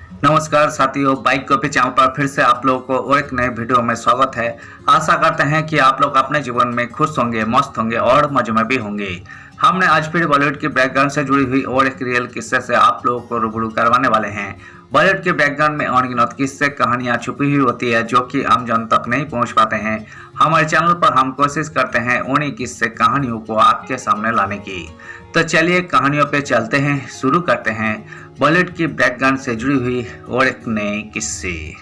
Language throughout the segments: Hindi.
नमस्कार साथियों, बाइक कॉफी चैनल पर फिर से आप लोगों को और एक नए वीडियो में स्वागत है। आशा करते हैं कि आप लोग अपने जीवन में खुश होंगे, मस्त होंगे और मजे में भी होंगे। हमने आज फिर बॉलीवुड की बैकग्राउंड से जुड़ी हुई और एक रियल किस्से से आप लोगों को रूबरू करवाने वाले हैं। बॉलीवुड के बैकग्राउंड में अनगिनत किस्से कहानियां छुपी हुई होती है जो कि आम जन तक नहीं पहुंच पाते हैं। हमारे चैनल पर हम कोशिश करते हैं उन्हीं किस्से कहानियों को आपके सामने लाने की। तो चलिए कहानियों पे चलते हैं, शुरू करते हैं बॉलीवुड की बैकग्राउंड से जुड़ी हुई और एक नए किस्से।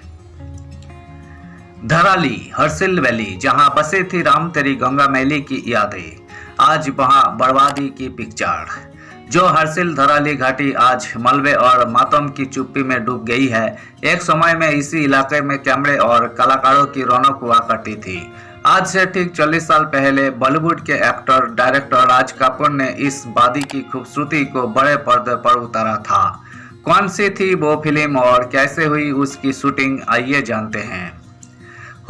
धराली हर्सिल वैली, जहां बसे थी राम तेरी गंगा मैली की यादें, आज वहां बर्बादी की पिक्चर। जो हर्सिल धराली घाटी आज मलबे और मातम की चुप्पी में डूब गई है, एक समय में इसी इलाके में कैमरे और कलाकारों की रौनक हुआ करती थी। आज से ठीक 40 साल पहले बॉलीवुड के एक्टर डायरेक्टर राज कपूर ने इस वादी की खूबसूरती को बड़े पर्दे पर उतारा था। कौन सी थी वो फिल्म और कैसे हुई उसकी शूटिंग, आइए जानते हैं।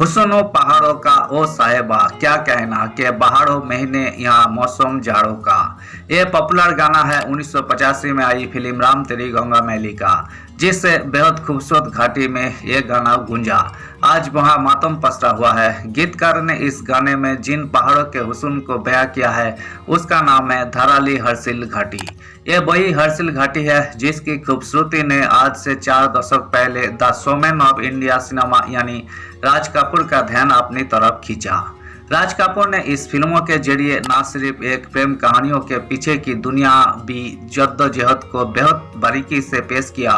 हुस्नो पहाड़ों का ओ साहेबा, क्या कहना के बाहरों महीने यहाँ मौसम जाड़ों का। ये पॉपुलर गाना है 1985 में आई फिल्म राम तेरी गंगा मैली का, जिससे बेहद खूबसूरत घाटी में ये गाना गूंजा। आज वहाँ मातम पसरा हुआ है। गीतकार ने इस गाने में जिन पहाड़ों के हुस्न को बयां किया है उसका नाम है धराली हर्सिल घाटी। ये वही हर्सिल घाटी है जिसकी खूबसूरती ने आज से 4 दशक पहले the showman of India cinema यानी राज कपूर का ध्यान अपनी तरफ खींचा। राज कपूर ने इस फिल्मों के जरिए न सिर्फ एक प्रेम कहानियों के पीछे की दुनियावी जद्दोजहद को बेहद बारीकी से पेश किया,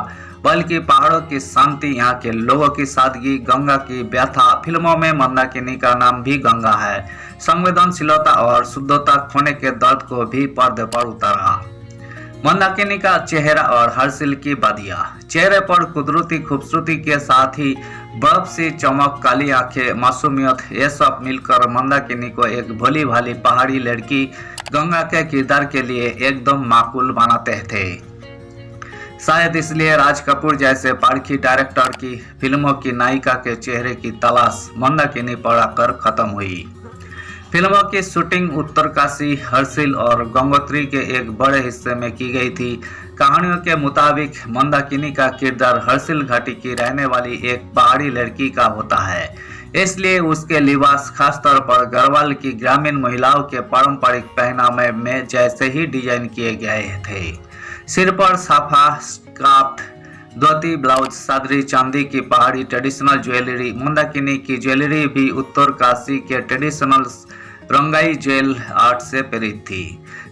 बल्कि पहाड़ों की शांति, यहाँ के लोगों की सादगी, गंगा की व्यथा। फिल्मों में मंदाकिनी का नाम भी गंगा है, संवेदनशीलता और शुद्धता खोने के दर्द को भी पर्दे पर उतारा। मंदाकिनी का चेहरा और हर्सिल की वादियां, चेहरे पर कुदरती खूबसूरती के साथ ही बर्फ सी चमक, काली आंखें, मासूमियत, ये सब मिलकर मंदाकिनी को एक भोली भाली पहाड़ी लड़की गंगा के किरदार के लिए एकदम माकूल बनाते थे। शायद इसलिए राज कपूर जैसे पारखी डायरेक्टर की फिल्मों की नायिका के चेहरे की तलाश मंदाकिनी पर आकर खत्म हुई। फिल्मों की शूटिंग उत्तरकाशी, हर्सिल और गंगोत्री के एक बड़े हिस्से में की गई थी। कहानियों के मुताबिक मंदाकिनी का किरदार हर्सिल घाटी की रहने वाली एक पहाड़ी लड़की का होता है, इसलिए उसके लिबास खासतौर पर गढ़वाल की ग्रामीण महिलाओं के पारंपरिक पहनावे में जैसे ही डिजाइन किए गए थे। सिर पर साफा, स्कार्फ, धोती, ब्लाउज, सादरी, चांदी की पहाड़ी ट्रेडिशनल ज्वेलरी। मंदाकिनी की ज्वेलरी भी उत्तरकाशी के ट्रेडिशनल रंगाई जेल आर्ट से प्रेरित थी।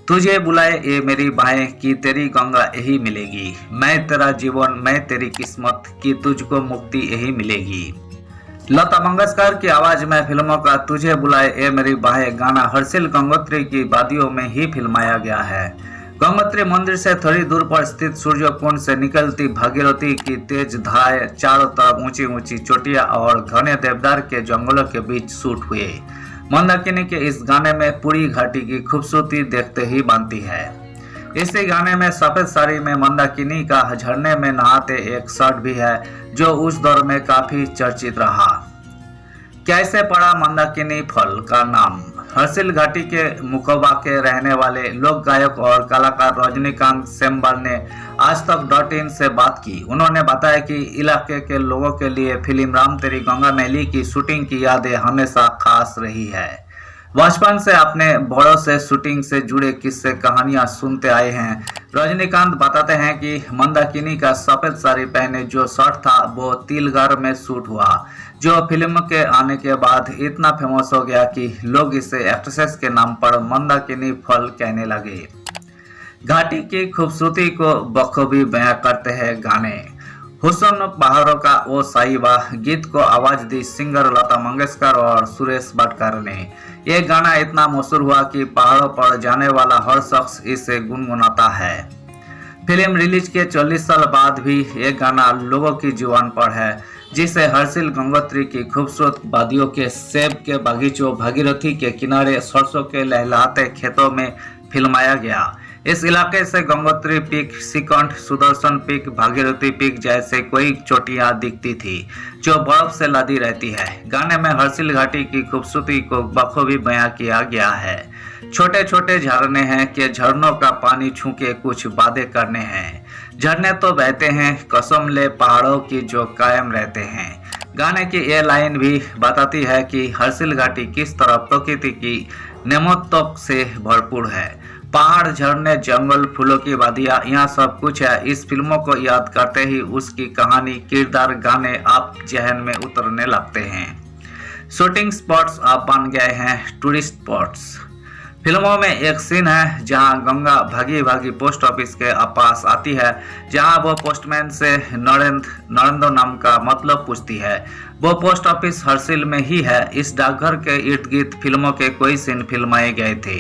तुझे बुलाए ये मेरी बाहें की तेरी गंगा यही मिलेगी, मैं तेरा जीवन, मैं तेरी किस्मत की तुझको मुक्ति यही मिलेगी। लता मंगेशकर की आवाज में फिल्मों का तुझे बुलाए ये मेरी बाहें गाना हर्सिल गंगोत्री की वादियों में ही फिल्माया गया है। गंगोत्री मंदिर से थोड़ी दूर पर स्थित सूर्य कुंड से निकलती भागीरथी की तेज धाराएं चारों तरफ ऊंची ऊंची चोटियां और घने देवदार के जंगलों के बीच शूट हुए। मंदाकिनी के इस गाने में पूरी घाटी की खूबसूरती देखते ही बनती है। इसी गाने में सफेद साड़ी में मंदाकिनी का झरने में नहाते एक शॉट भी है जो उस दौर में काफी चर्चित रहा। कैसे पड़ा मंदाकिनी फल का नाम? हर्सिल घाटी के मुखबा के रहने वाले लोक गायक और कलाकार रजनीकांत सेम्बर ने आज तक.in से बात की। उन्होंने बताया कि इलाके के लोगों के लिए फिल्म राम तेरी गंगा मैली की शूटिंग की यादें हमेशा खास रही है। बचपन से अपने बड़ों से शूटिंग से जुड़े किस्से कहानियां सुनते आए हैं। रजनीकांत बताते हैं कि मंदाकिनी का सफेद साड़ी पहने जो शॉट था वो तिलघर में शूट हुआ, जो फिल्म के आने के बाद इतना फेमस हो गया कि लोग इसे एक्ट्रेसेस के नाम पर मंदाकिनी फल कहने लगे। घाटी की खूबसूरती को बखूबी बयां करते हैं गाने। हुस्न पहाड़ों का ओ साहिबा गीत को आवाज दी सिंगर लता मंगेशकर और सुरेश वाडकर ने। ये गाना इतना मशहूर हुआ कि पहाड़ों पर जाने वाला हर शख्स इसे गुनगुनाता है। फिल्म रिलीज के 40 साल बाद भी ये गाना लोगों की जुबान पर है, जिसे हर्सिल गंगोत्री की खूबसूरत वादियों के सेब के बागीचों, भागीरथी के किनारे, सरसों के लहलहाते खेतों में फिल्माया गया। इस इलाके से गंगोत्री पीक, सिकंठ, सुदर्शन पीक, भागीरथी पीक जैसे कई चोटियां दिखती थी जो बर्फ से लदी रहती है। गाने में हर्सिल घाटी की खूबसूरती को बखूबी बयां किया गया है। छोटे छोटे झरने हैं कि झरनों का पानी छू के कुछ बातें करने हैं। झरने तो बहते हैं, कसम ले पहाड़ों की जो कायम रहते हैं। गाने की ये लाइन भी बताती है कि हर्सिल घाटी किस तरह प्रकृति की नेमतों से भरपूर है। पहाड़, झरने, जंगल, फूलों की वादियाँ, यहाँ सब कुछ है। इस फिल्मों को याद करते ही उसकी कहानी, किरदार, गाने आप जहन में उतरने लगते हैं। शूटिंग स्पॉट्स अब बन गए हैं टूरिस्ट स्पॉट्स। फिल्मों में एक सीन है जहां गंगा भागी भागी पोस्ट ऑफिस के पास आती है, जहां वो पोस्टमैन से नरेंद्र नाम का मतलब पूछती है। वो पोस्ट ऑफिस हर्सिल में ही है। इस डाकघर के इर्द गिर्द फिल्मों के कई सीन फिल्माए गए थे।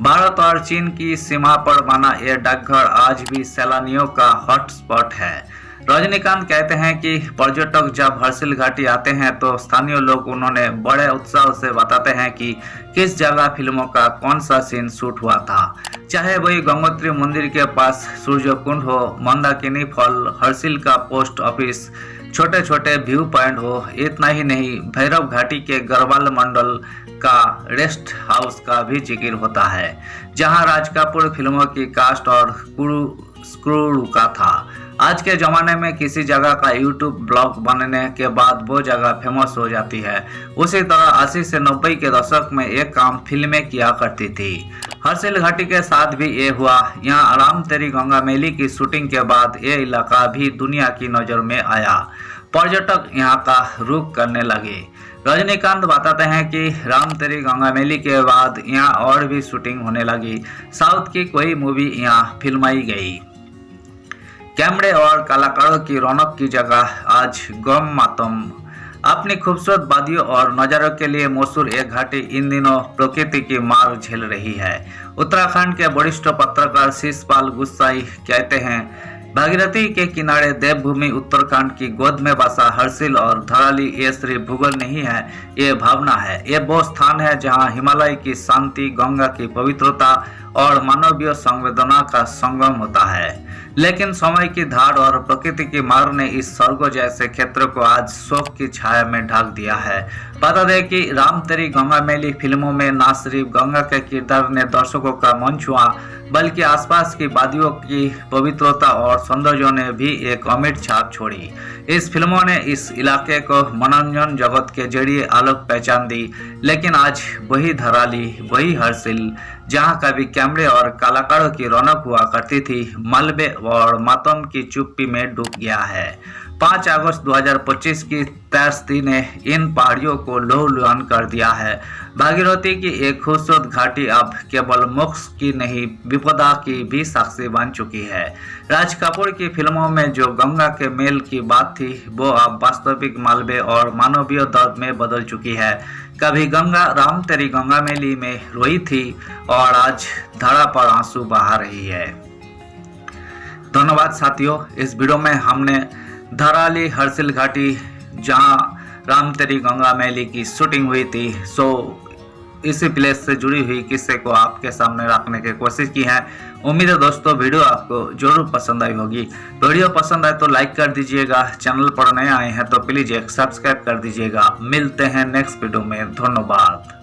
भारत और चीन की सीमा पर बना यह डाकघर आज भी सैलानियों का हॉटस्पॉट है। रजनीकांत कहते हैं कि पर्यटक जब हर्सिल घाटी आते हैं तो स्थानीय लोग उन्होंने बड़े उत्साह से बताते हैं कि किस जगह फिल्मों का कौन सा सीन शूट हुआ था। चाहे वही गंगोत्री मंदिर के पास सूर्य कुंड हो, मंदाकिनी फॉल, हर्सिल का पोस्ट ऑफिस, छोटे छोटे व्यू पॉइंट हो। इतना ही नहीं, भैरव घाटी के गढ़वाल मंडल का रेस्ट हाउस का भी जिक्र होता है, जहां राज कपूर फिल्मों की कास्ट और क्रू रुका था। आज के ज़माने में किसी जगह का यूट्यूब ब्लॉग बनने के बाद वो जगह फेमस हो जाती है। उसी तरह 80 से 90 के दशक में एक काम फिल्में किया करती थी। हर्सिल घाटी के साथ भी ये हुआ। यहाँ राम तेरी गंगा मैली की शूटिंग के बाद ये इलाका भी दुनिया की नज़र में आया। पर्यटक यहाँ का रुख करने लगे। रजनीकांत बताते हैं कि राम तेरी गंगा मैली के बाद यहाँ और भी शूटिंग होने लगी। साउथ की कोई मूवी यहाँ फिल्माई गई। कैमरे और कलाकारों की रौनक की जगह आज गम मातम। अपनी खूबसूरत वादियों और नज़ारों के लिए मशहूर एक घाटी इन दिनों प्रकृति की मार झेल रही है। उत्तराखंड के वरिष्ठ पत्रकार शिषपाल गुस्साई कहते हैं, भागीरथी के किनारे देवभूमि उत्तराखंड की गोद में बसा हर्सिल और धराली ये सिर्फ भूगोल नहीं है, ये भावना है। ये वो स्थान है जहां हिमालय की शांति, गंगा की पवित्रता और मानवीय संवेदना का संगम होता है। लेकिन समय की धार और प्रकृति की मार ने इस स्वर्ग जैसे क्षेत्र को आज शोक की छाया में ढक दिया है। बता दें कि राम तेरी गंगा मैली फिल्मों में न सिर्फ गंगा के किरदार ने दर्शकों का मन छुआ, बल्कि आसपास की वादियों की पवित्रता और सौंदर्य ने भी एक अमिट छाप छोड़ी। इस फिल्मों ने इस इलाके को मनोरंजन जगत के जरिए अलग पहचान दी। लेकिन आज वही धराली, वही हर्सिल, जहां कभी कैमरे और कलाकारों की रौनक हुआ करती थी, मलबे और मातम की चुप्पी में डूब गया है। 5 अगस्त 2025 की त्रैस्ती ने इन पहाड़ियों को लहूलुहान कर दिया है। भागीरथी की एक खूबसूरत घाटी अब केवल मोक्ष की नहीं, विपदा की भी साक्षी बन चुकी है। राज कपूर की फिल्मों में जो गंगा के मेल की बात थी, वो अब वास्तविक मालबे और मानवीय दर्द में बदल चुकी है। कभी गंगा राम तेरी गंगा मैली में रोई थी और आज धरा पर आंसू बहा रही है। धन्यवाद साथियों। इस वीडियो में हमने धराली हर्सिल घाटी जहां राम तेरी गंगा मैली की शूटिंग हुई थी, इसी प्लेस से जुड़ी हुई किस्से को आपके सामने रखने की कोशिश की है। उम्मीद है दोस्तों वीडियो आपको जरूर पसंद आई होगी। वीडियो पसंद आए तो लाइक कर दीजिएगा। चैनल पर नए आए हैं तो प्लीज एक सब्सक्राइब कर दीजिएगा। मिलते हैं नेक्स्ट वीडियो में। धन्यवाद।